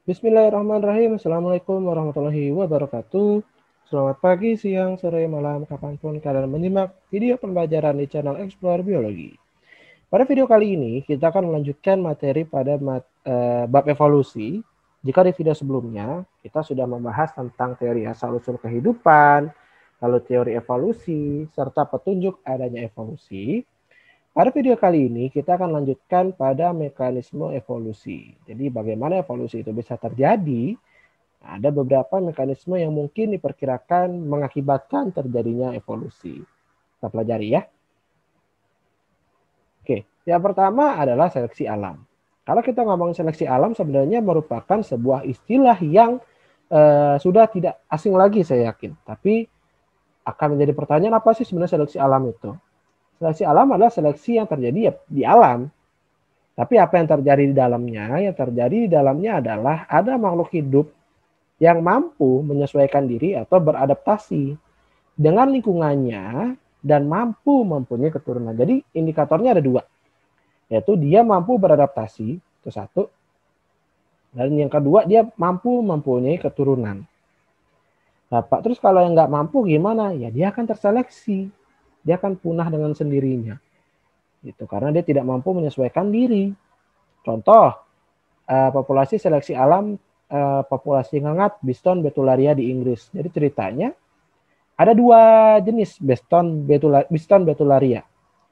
Bismillahirrahmanirrahim. Assalamualaikum warahmatullahi wabarakatuh. Selamat pagi, siang, sore, malam, kapanpun kalian menyimak video pembelajaran di channel Explore Biologi. Pada video kali ini, kita akan melanjutkan materi pada bab evolusi. Jika di video sebelumnya, kita sudah membahas tentang teori asal-usul kehidupan, lalu teori evolusi, serta petunjuk adanya evolusi. Pada video kali ini kita akan lanjutkan pada mekanisme evolusi. Jadi bagaimana evolusi itu bisa terjadi? Ada beberapa mekanisme yang mungkin diperkirakan mengakibatkan terjadinya evolusi. Kita pelajari ya. Oke, yang pertama adalah seleksi alam. Kalau kita ngomong seleksi alam sebenarnya merupakan sebuah istilah yang sudah tidak asing lagi saya yakin. Tapi akan menjadi pertanyaan apa sih sebenarnya seleksi alam itu? Seleksi alam adalah seleksi yang terjadi ya di alam. Tapi apa yang terjadi di dalamnya? Yang terjadi di dalamnya adalah ada makhluk hidup yang mampu menyesuaikan diri atau beradaptasi dengan lingkungannya dan mampu mempunyai keturunan. Jadi indikatornya ada dua, yaitu dia mampu beradaptasi, itu satu, dan yang kedua dia mampu mempunyai keturunan. Nah, Pak, terus kalau yang nggak mampu gimana? Ya dia akan terseleksi, dia akan punah dengan sendirinya, gitu, karena dia tidak mampu menyesuaikan diri. Contoh, populasi seleksi alam populasi ngengat Biston betularia di Inggris. Jadi ceritanya ada dua jenis Biston betularia.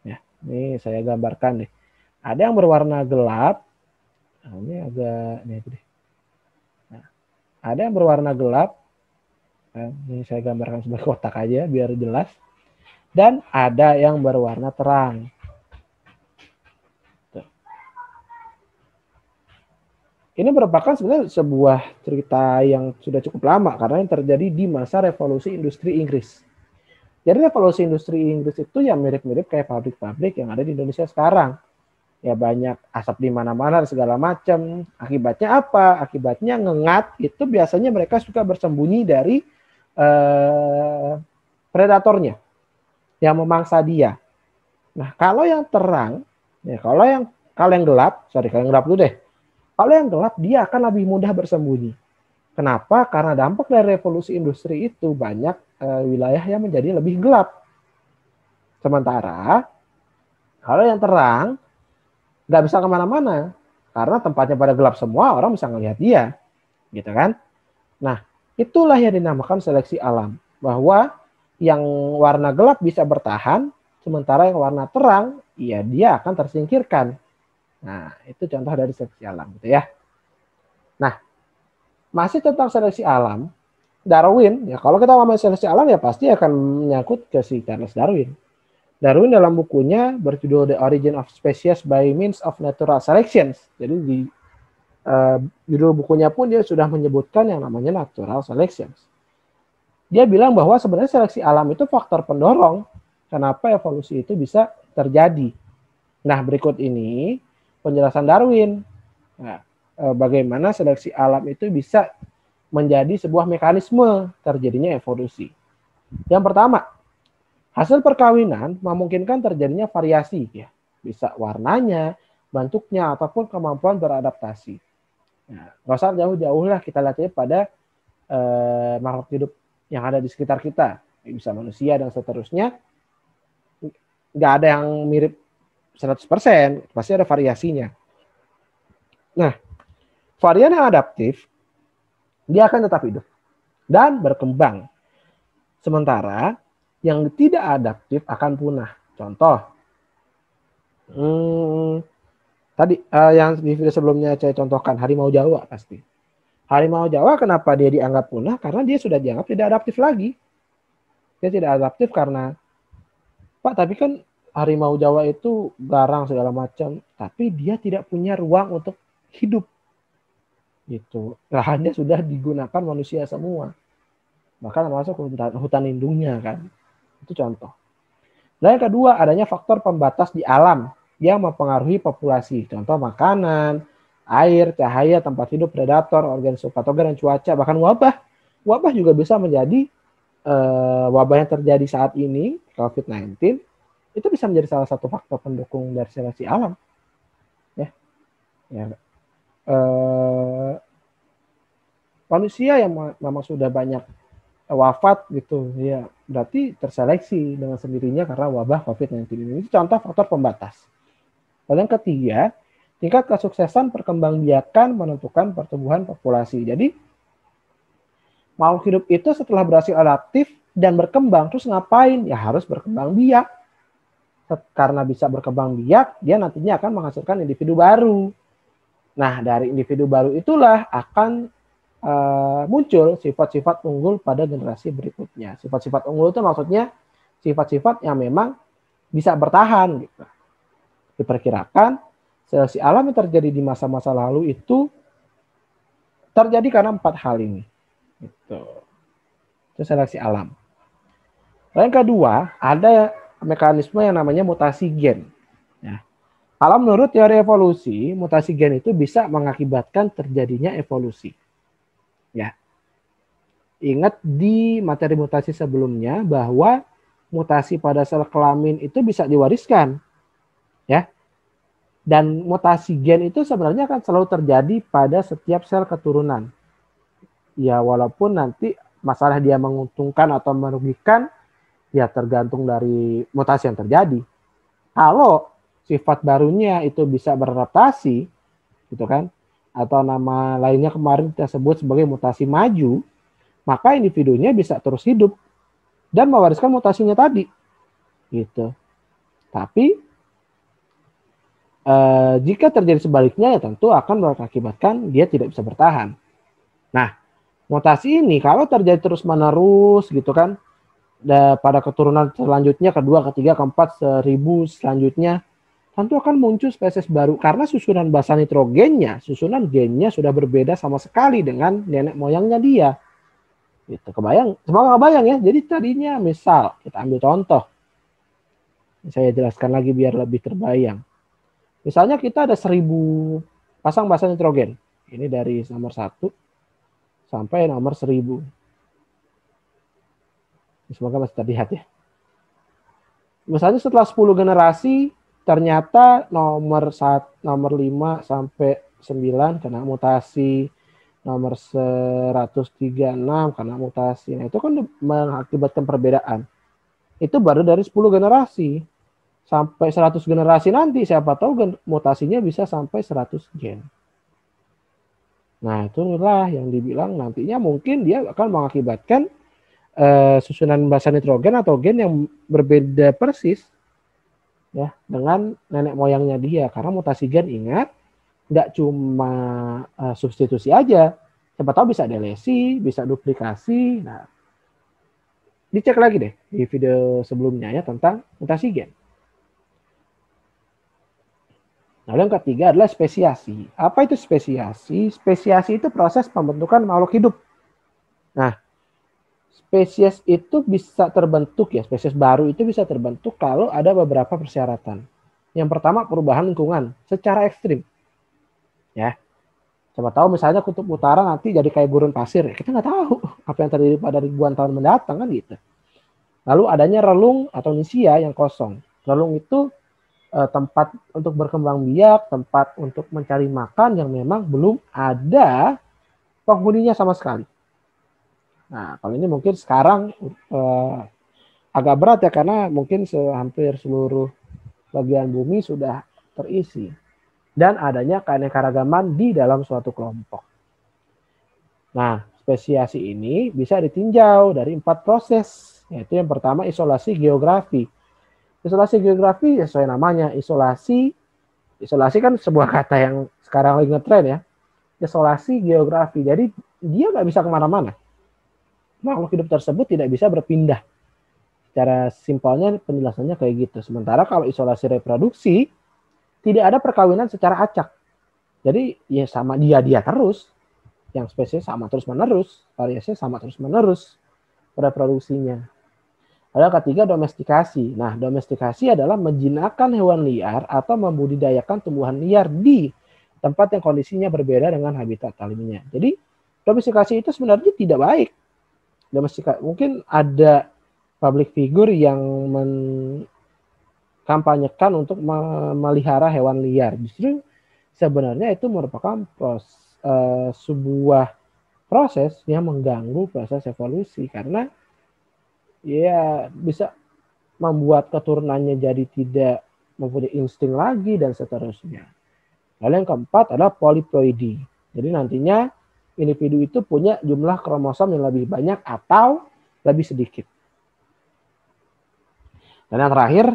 Ya, ini saya gambarkan deh. Ada yang berwarna gelap. Nah, ini agak ini deh. Nah, ada yang berwarna gelap. Nah, ini saya gambarkan sebagai kotak aja biar jelas. Dan ada yang berwarna terang. Ini merupakan sebenarnya sebuah cerita yang sudah cukup lama karena yang terjadi di masa revolusi industri Inggris. Jadi revolusi industri Inggris itu ya mirip-mirip kayak pabrik-pabrik yang ada di Indonesia sekarang. Ya banyak asap di mana-mana segala macam. Akibatnya apa? Akibatnya ngengat itu biasanya mereka suka bersembunyi dari predatornya yang memangsa dia. Nah, kalau yang terang, ya kalau yang gelap, kalau yang gelap dulu deh. Kalau yang gelap dia akan lebih mudah bersembunyi. Kenapa? Karena dampak dari revolusi industri itu banyak wilayah yang menjadi lebih gelap. Sementara kalau yang terang nggak bisa kemana-mana karena tempatnya pada gelap semua, orang bisa ngelihat dia, gitu kan? Nah, itulah yang dinamakan seleksi alam, bahwa yang warna gelap bisa bertahan, sementara yang warna terang, ya dia akan tersingkirkan. Nah, itu contoh dari seleksi alam, gitu ya. Nah, masih tentang seleksi alam, Darwin, ya kalau kita ngomong seleksi alam ya pasti akan menyangkut ke si Charles Darwin. Darwin dalam bukunya berjudul The Origin of Species by Means of Natural Selection. Jadi di judul bukunya pun dia sudah menyebutkan yang namanya natural selection. Dia bilang bahwa sebenarnya seleksi alam itu faktor pendorong kenapa evolusi itu bisa terjadi. Nah, berikut ini penjelasan Darwin. Nah, bagaimana seleksi alam itu bisa menjadi sebuah mekanisme terjadinya evolusi. Yang pertama, hasil perkawinan memungkinkan terjadinya variasi, ya, bisa warnanya, bentuknya, ataupun kemampuan beradaptasi. Nah, nggak usah jauh-jauh lah kita lihatnya pada makhluk hidup yang ada di sekitar kita, bisa manusia dan seterusnya. Nggak ada yang mirip 100%, pasti ada variasinya. Nah, varian yang adaptif dia akan tetap hidup dan berkembang. Sementara yang tidak adaptif akan punah. Contoh, tadi yang di video sebelumnya saya contohkan, harimau Jawa pasti. Harimau Jawa kenapa dia dianggap punah? Karena dia sudah dianggap tidak adaptif lagi. Dia tidak adaptif karena, Pak, tapi kan harimau Jawa itu garang segala macam, tapi dia tidak punya ruang untuk hidup. Gitu. Lahannya sudah digunakan manusia semua. Bahkan termasuk hutan lindungnya kan. Itu contoh. Dan yang kedua, adanya faktor pembatas di alam yang mempengaruhi populasi. Contoh makanan, air, cahaya, tempat hidup, predator, organisme patogen, dan cuaca, bahkan wabah. Wabah juga bisa menjadi wabah yang terjadi saat ini, COVID-19, itu bisa menjadi salah satu faktor pendukung dari seleksi alam. Ya, ya. manusia yang memang sudah banyak wafat gitu, ya berarti terseleksi dengan sendirinya karena wabah COVID-19 ini. Itu contoh faktor pembatas. Lalu yang ketiga, tingkat kesuksesan perkembangbiakan menentukan pertumbuhan populasi. Jadi makhluk hidup itu setelah berhasil adaptif dan berkembang, terus ngapain? Ya harus berkembang biak. Karena bisa berkembang biak, dia nantinya akan menghasilkan individu baru. Nah, dari individu baru itulah akan muncul sifat-sifat unggul pada generasi berikutnya. Sifat-sifat unggul itu maksudnya sifat-sifat yang memang bisa bertahan gitu. Diperkirakan seleksi alam yang terjadi di masa-masa lalu itu terjadi karena 4 hal ini. Gitu. Itu seleksi alam. Lalu yang kedua, ada mekanisme yang namanya mutasi gen. Ya. Kalau menurut teori evolusi, mutasi gen itu bisa mengakibatkan terjadinya evolusi. Ya. Ingat di materi mutasi sebelumnya bahwa mutasi pada sel kelamin itu bisa diwariskan. Ya. Dan mutasi gen itu sebenarnya akan selalu terjadi pada setiap sel keturunan. Ya, walaupun nanti masalah dia menguntungkan atau merugikan, ya tergantung dari mutasi yang terjadi. Kalau sifat barunya itu bisa beradaptasi, gitu kan, atau nama lainnya kemarin kita sebut sebagai mutasi maju, maka individunya bisa terus hidup dan mewariskan mutasinya tadi, gitu. Tapi jika terjadi sebaliknya, ya tentu akan mengakibatkan dia tidak bisa bertahan. Nah, mutasi ini kalau terjadi terus menerus, gitu kan, pada keturunan selanjutnya, kedua, ketiga, keempat, 1000 selanjutnya, tentu akan muncul spesies baru karena susunan basa nitrogennya, susunan gennya sudah berbeda sama sekali dengan nenek moyangnya dia. Gitu, kebayang? Semoga kebayang ya. Jadi tadinya misal kita ambil contoh, saya jelaskan lagi biar lebih terbayang. Misalnya kita ada 1000 pasang basa nitrogen. Ini dari nomor 1 sampai nomor 1000. Semoga masih terlihat ya. Misalnya setelah 10 generasi ternyata nomor 5 sampai 9 kena mutasi, nomor 136 kena mutasi. Nah, itu kan mengakibatkan perbedaan. Itu baru dari 10 generasi. Sampai 100 generasi nanti siapa tahu mutasinya bisa sampai 100 gen. Nah, itulah yang dibilang nantinya mungkin dia akan mengakibatkan susunan basa nitrogen atau gen yang berbeda persis ya dengan nenek moyangnya dia, karena mutasi gen, ingat, nggak cuma substitusi aja, siapa tahu bisa delesi, bisa duplikasi. Nah, dicek lagi deh di video sebelumnya ya tentang mutasi gen. Nah, yang ketiga adalah spesiasi. Apa itu spesiasi? Spesiasi itu proses pembentukan makhluk hidup. Nah, spesies itu bisa terbentuk ya, spesies baru itu bisa terbentuk kalau ada beberapa persyaratan. Yang pertama, perubahan lingkungan secara ekstrim. Ya, siapa tahu misalnya kutub utara nanti jadi kayak gurun pasir, kita nggak tahu apa yang terjadi pada ribuan tahun mendatang kan gitu. Lalu adanya relung atau nisia yang kosong. Relung itu tempat untuk berkembang biak, tempat untuk mencari makan yang memang belum ada penghuninya sama sekali. Nah, kalau ini mungkin sekarang agak berat ya, karena mungkin hampir seluruh bagian bumi sudah terisi. Dan adanya keanekaragaman di dalam suatu kelompok. Nah, spesiasi ini bisa ditinjau dari 4 proses. Yaitu yang pertama, isolasi geografi. Isolasi geografi sesuai namanya, isolasi kan sebuah kata yang sekarang lagi ngetren ya. Isolasi geografi, jadi dia nggak bisa kemana-mana. Makhluk hidup tersebut tidak bisa berpindah. Secara simpelnya penjelasannya kayak gitu. Sementara kalau isolasi reproduksi, tidak ada perkawinan secara acak. Jadi ya sama dia terus. Yang spesies sama terus-menerus, variasinya sama terus-menerus reproduksinya. Lalu ketiga, domestikasi. Nah, domestikasi adalah menjinakkan hewan liar atau membudidayakan tumbuhan liar di tempat yang kondisinya berbeda dengan habitat alaminya. Jadi, domestikasi itu sebenarnya tidak baik. Domestikasi, mungkin ada public figure yang mengkampanyekan untuk memelihara hewan liar. Justru sebenarnya itu merupakan sebuah proses yang mengganggu proses evolusi, karena ya bisa membuat keturunannya jadi tidak mempunyai insting lagi dan seterusnya. Lalu yang keempat adalah poliploidi. Jadi nantinya individu itu punya jumlah kromosom yang lebih banyak atau lebih sedikit. Dan yang terakhir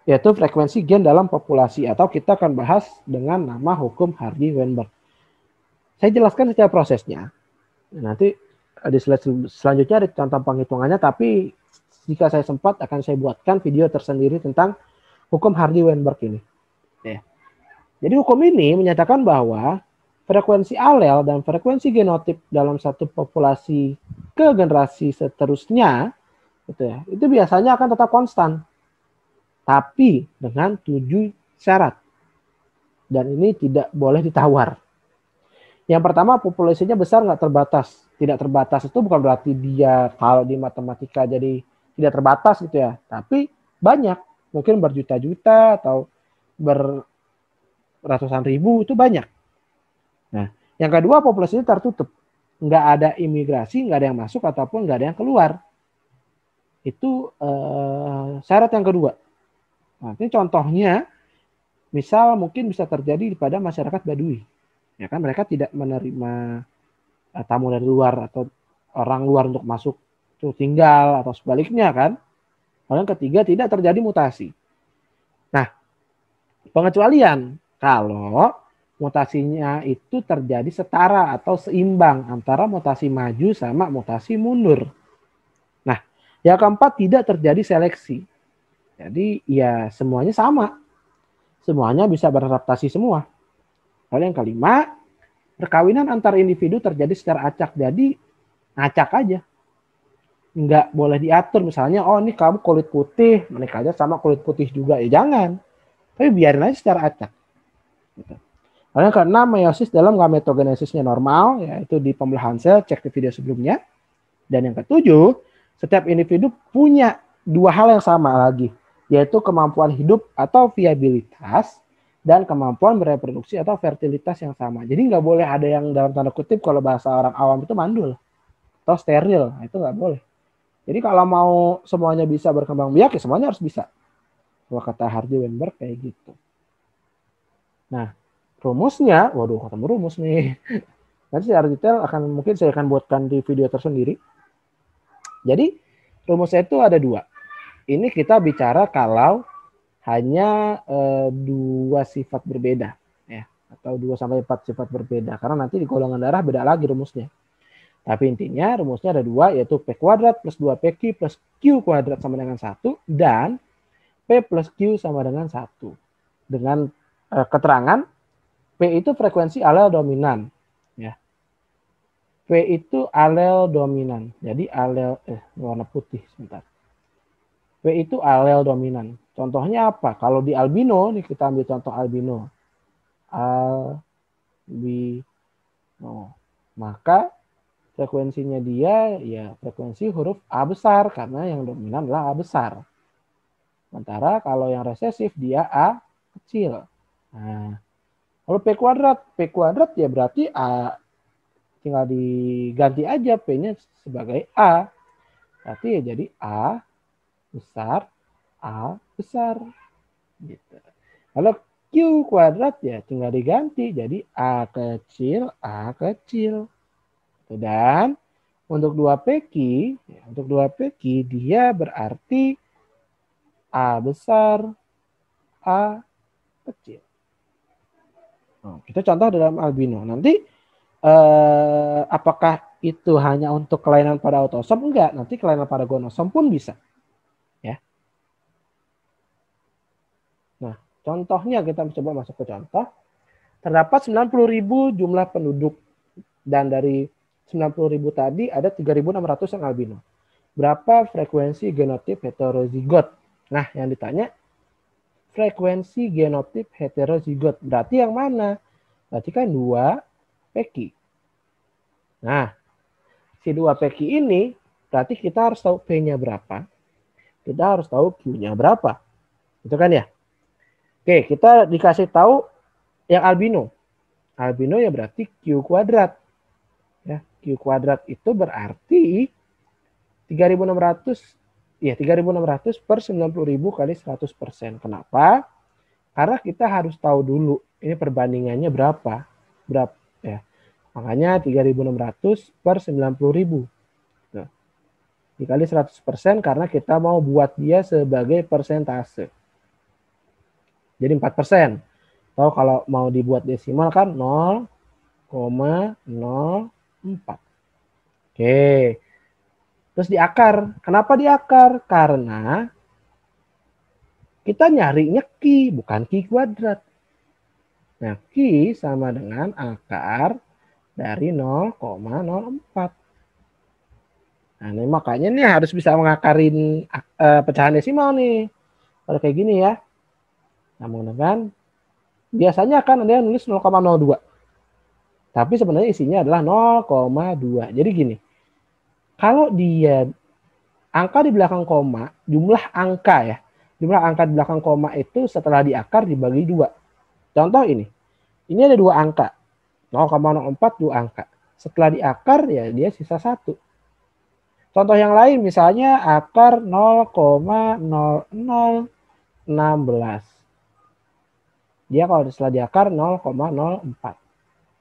yaitu frekuensi gen dalam populasi, atau kita akan bahas dengan nama hukum Hardy-Weinberg. Saya jelaskan secara prosesnya. Nanti di slide selanjutnya ada contoh penghitungannya, tapi jika saya sempat akan saya buatkan video tersendiri tentang hukum Hardy-Weinberg ini. Ya. Jadi hukum ini menyatakan bahwa frekuensi alel dan frekuensi genotip dalam satu populasi ke generasi seterusnya itu biasanya akan tetap konstan, tapi dengan 7 syarat. Dan ini tidak boleh ditawar. Yang pertama, populasinya besar nggak terbatas. Tidak terbatas itu bukan berarti dia kalau di matematika jadi tidak terbatas gitu ya. Tapi banyak, mungkin berjuta-juta atau beratusan ribu, itu banyak. Nah, yang kedua, populasinya tertutup. Nggak ada imigrasi, nggak ada yang masuk ataupun nggak ada yang keluar. Itu syarat yang kedua. Nah, ini contohnya, misal mungkin bisa terjadi pada masyarakat Baduy. Ya kan, mereka tidak menerima tamu dari luar atau orang luar untuk masuk untuk tinggal atau sebaliknya kan. Lalu yang ketiga, tidak terjadi mutasi. Nah, pengecualian kalau mutasinya itu terjadi setara atau seimbang antara mutasi maju sama mutasi mundur. Nah, yang keempat, tidak terjadi seleksi. Jadi ya semuanya sama. Semuanya bisa beradaptasi semua. Lalu yang kelima, perkawinan antar individu terjadi secara acak. Jadi acak aja. Nggak boleh diatur. Misalnya, oh ini kamu kulit putih, menikah aja sama kulit putih juga. Ya jangan. Tapi biarin aja secara acak. Gitu. Lalu yang keenam, meiosis dalam gametogenesisnya normal, yaitu di pembelahan sel, cek di video sebelumnya. Dan yang ketujuh, setiap individu punya dua hal yang sama lagi, yaitu kemampuan hidup atau viabilitas dan kemampuan bereproduksi atau fertilitas yang sama. Jadi nggak boleh ada yang dalam tanda kutip kalau bahasa orang awam itu mandul atau steril. Nah, itu nggak boleh. Jadi kalau mau semuanya bisa berkembang biak, ya semuanya harus bisa. Kalau kata Hardy-Weinberg kayak gitu. Nah, rumusnya, waduh ketemu rumus nih. Nanti secara detail mungkin saya akan buatkan di video tersendiri. Jadi rumusnya itu ada dua. Ini kita bicara kalau hanya dua sifat berbeda, ya, atau 2-4 sifat berbeda. Karena nanti di golongan darah beda lagi rumusnya. Tapi intinya rumusnya ada dua, yaitu P kuadrat plus 2PQ plus Q kuadrat sama dengan 1, dan P plus Q sama dengan 1. Dengan keterangan P itu frekuensi alel dominan. Ya. P itu alel dominan. Jadi alel, warna putih sebentar. P itu alel dominan. Contohnya apa? Kalau di albino, nih kita ambil contoh albino. Albino. Maka frekuensinya dia ya frekuensi huruf A besar, karena yang dominan adalah A besar. Sementara kalau yang resesif dia A kecil. Nah, kalau P kuadrat ya berarti A tinggal diganti aja P-nya sebagai A. Berarti ya jadi A besar, A besar. Gitu. Kalau Q kuadrat ya tinggal diganti jadi A kecil, A kecil. Dan untuk 2PQ, untuk 2PQ dia berarti A besar, A kecil. Nah, kita contoh dalam albino. Nanti apakah itu hanya untuk kelainan pada autosom? Enggak, nanti kelainan pada gonosom pun bisa. Ya. Nah, contohnya kita coba masuk ke contoh. Terdapat 90.000 jumlah penduduk, dan dari 90.000 tadi ada 3.600 yang albino. Berapa frekuensi genotip heterozigot? Nah, yang ditanya frekuensi genotip heterozigot. Berarti yang mana? Berarti kan 2PQ. Nah, si 2PQ ini berarti kita harus tahu P-nya berapa. Kita harus tahu Q-nya berapa. Itu kan ya? Oke, kita dikasih tahu yang albino. Albino ya berarti Q kuadrat. Ya, Q kuadrat itu berarti 3.600 ya 3.600 per 90.000 kali 100%. Kenapa? Karena kita harus tahu dulu ini perbandingannya berapa. Berapa ya. Makanya 3.600 per 90.000. Nah, dikali 100% karena kita mau buat dia sebagai persentase. Jadi 4%. Tahu kalau mau dibuat desimal kan 0,04. Oke. Terus di akar. Kenapa di akar? Karena kita nyarinya Q, bukan Q kuadrat. Nah, Q sama dengan akar dari 0,04. Nah, ini makanya nih harus bisa mengakarin pecahan desimal nih. Kalau kayak gini ya. Nah, menggunakan biasanya kan ada yang nulis 0,02. Tapi sebenarnya isinya adalah 0,2. Jadi gini. Kalau dia angka di belakang koma, jumlah angka ya. Jumlah angka di belakang koma itu setelah diakar dibagi 2. Contoh ini. Ini ada 2 angka. 0,04 2 angka. Setelah diakar ya dia sisa 1. Contoh yang lain misalnya akar 0,0016. Dia kalau setelah diakar 0,04.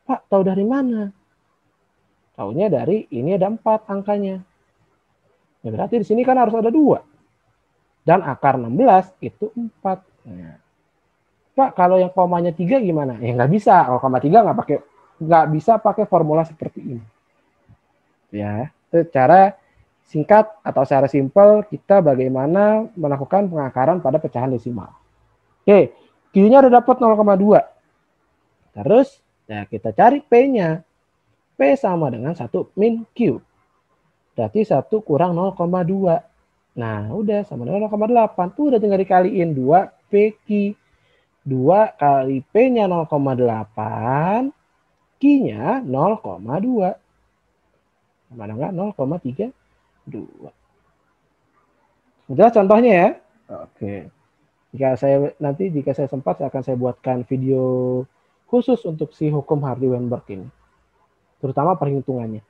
Pak, tahu dari mana? Tahunya dari ini ada 4 angkanya. Ya berarti di sini kan harus ada 2. Dan akar 16 itu 4. Nah, Pak, kalau yang komanya 3 gimana? Ya nggak bisa. Kalau koma 3 nggak bisa pakai formula seperti ini. Ya, itu cara singkat atau secara simpel kita bagaimana melakukan pengakaran pada pecahan desimal. Oke, Q-nya udah dapat 0,2. Terus ya kita cari P-nya. P sama dengan 1 min Q. Berarti 1 kurang 0,2. Nah, udah sama dengan 0,8. Tuh udah tinggal dikaliin 2 PQ. 2 kali P-nya 0,8. Q-nya 0,2. Sama dengan 0,32. Jelas contohnya ya? Oke. Jika saya sempat akan saya buatkan video khusus untuk si hukum Hardy-Weinberg ini. Terutama perhitungannya.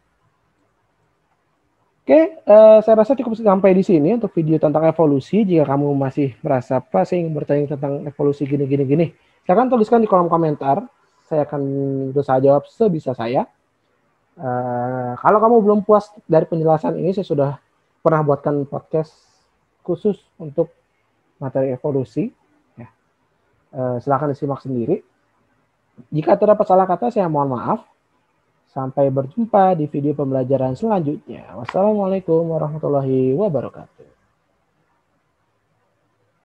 Oke, saya rasa cukup sampai di sini untuk video tentang evolusi. Jika kamu masih merasa saya ingin bertanya tentang evolusi gini, silakan tuliskan di kolom komentar. Saya akan berusaha jawab sebisa saya. Kalau kamu belum puas dari penjelasan ini, saya sudah pernah buatkan podcast khusus untuk materi evolusi. Ya. Silakan disimak sendiri. Jika terdapat salah kata, saya mohon maaf. Sampai berjumpa di video pembelajaran selanjutnya. Wassalamualaikum warahmatullahi wabarakatuh.